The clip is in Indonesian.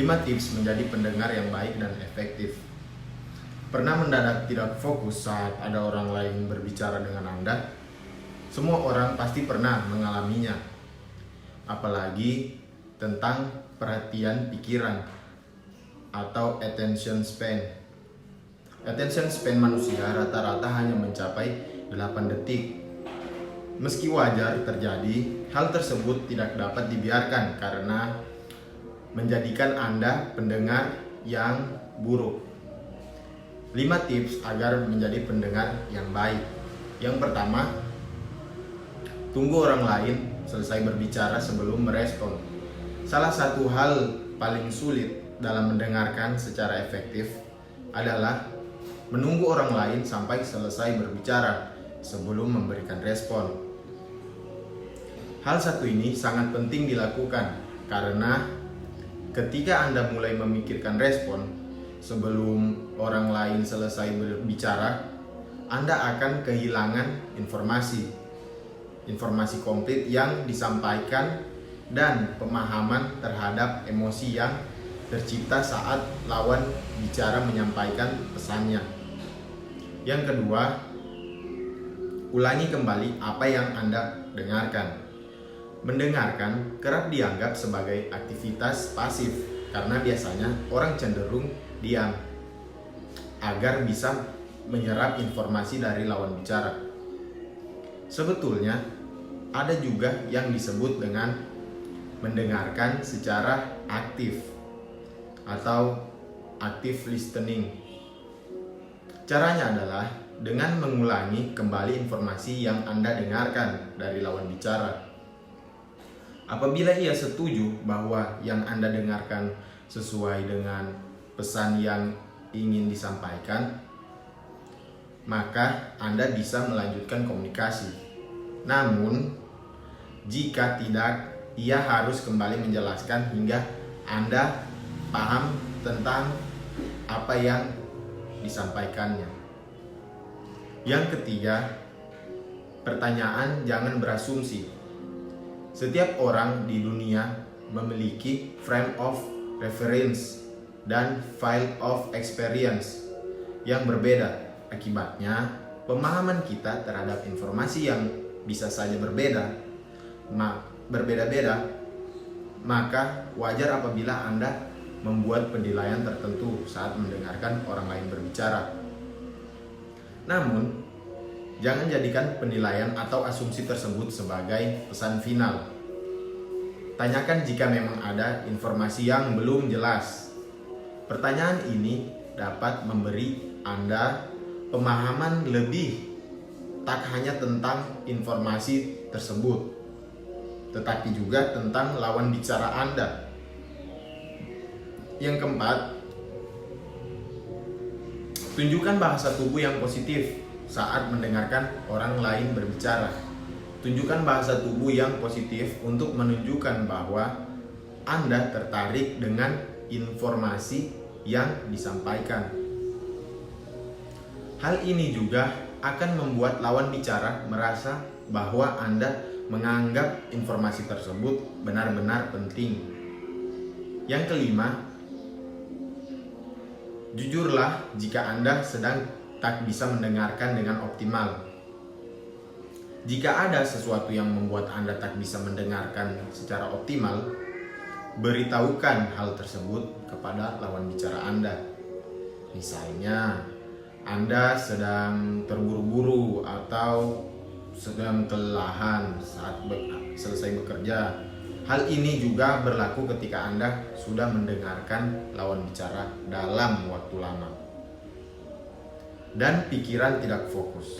5 tips menjadi pendengar yang baik dan efektif. Pernah mendadak tidak fokus saat ada orang lain berbicara dengan Anda? Semua orang pasti pernah mengalaminya. Apalagi tentang perhatian pikiran atau attention span. Attention span manusia rata-rata hanya mencapai 8 detik. Meski wajar terjadi, hal tersebut tidak dapat dibiarkan karena menjadikan Anda pendengar yang buruk. 5 tips agar menjadi pendengar yang baik. Yang pertama, tunggu orang lain selesai berbicara sebelum merespon. Salah satu hal paling sulit dalam mendengarkan secara efektif adalah menunggu orang lain sampai selesai berbicara sebelum memberikan respon. Hal satu ini sangat penting dilakukan karena ketika Anda mulai memikirkan respon sebelum orang lain selesai berbicara, Anda akan kehilangan informasi komplit yang disampaikan dan pemahaman terhadap emosi yang tercipta saat lawan bicara menyampaikan pesannya. Yang kedua, ulangi kembali apa yang Anda dengarkan. Mendengarkan kerap dianggap sebagai aktivitas pasif karena biasanya orang cenderung diam agar bisa menyerap informasi dari lawan bicara. Sebetulnya ada juga yang disebut dengan mendengarkan secara aktif atau active listening. Caranya adalah dengan mengulangi kembali informasi yang Anda dengarkan dari lawan bicara. Apabila ia setuju bahwa yang Anda dengarkan sesuai dengan pesan yang ingin disampaikan, maka Anda bisa melanjutkan komunikasi. Namun, jika tidak, ia harus kembali menjelaskan hingga Anda paham tentang apa yang disampaikannya. Yang ketiga, pertanyaan jangan berasumsi. Setiap orang di dunia memiliki frame of reference dan file of experience yang berbeda. Akibatnya, pemahaman kita terhadap informasi yang bisa saja berbeda-beda, maka wajar apabila Anda membuat penilaian tertentu saat mendengarkan orang lain berbicara. Namun, jangan jadikan penilaian atau asumsi tersebut sebagai pesan final. Tanyakan jika memang ada informasi yang belum jelas. Pertanyaan ini dapat memberi Anda pemahaman lebih, tak hanya tentang informasi tersebut, tetapi juga tentang lawan bicara Anda. Yang keempat, tunjukkan bahasa tubuh yang positif saat mendengarkan orang lain berbicara. Tunjukkan bahasa tubuh yang positif untuk menunjukkan bahwa Anda tertarik dengan informasi yang disampaikan. Hal ini juga akan membuat lawan bicara merasa bahwa Anda menganggap informasi tersebut benar-benar penting. Yang kelima, jujurlah jika Anda sedang tak bisa mendengarkan dengan optimal. Jika ada sesuatu yang membuat Anda tak bisa mendengarkan secara optimal, beritahukan hal tersebut kepada lawan bicara Anda. Misalnya, Anda sedang terburu-buru atau sedang kelelahan saat selesai bekerja. Hal ini juga berlaku ketika Anda sudah mendengarkan lawan bicara dalam waktu lama dan pikiran tidak fokus.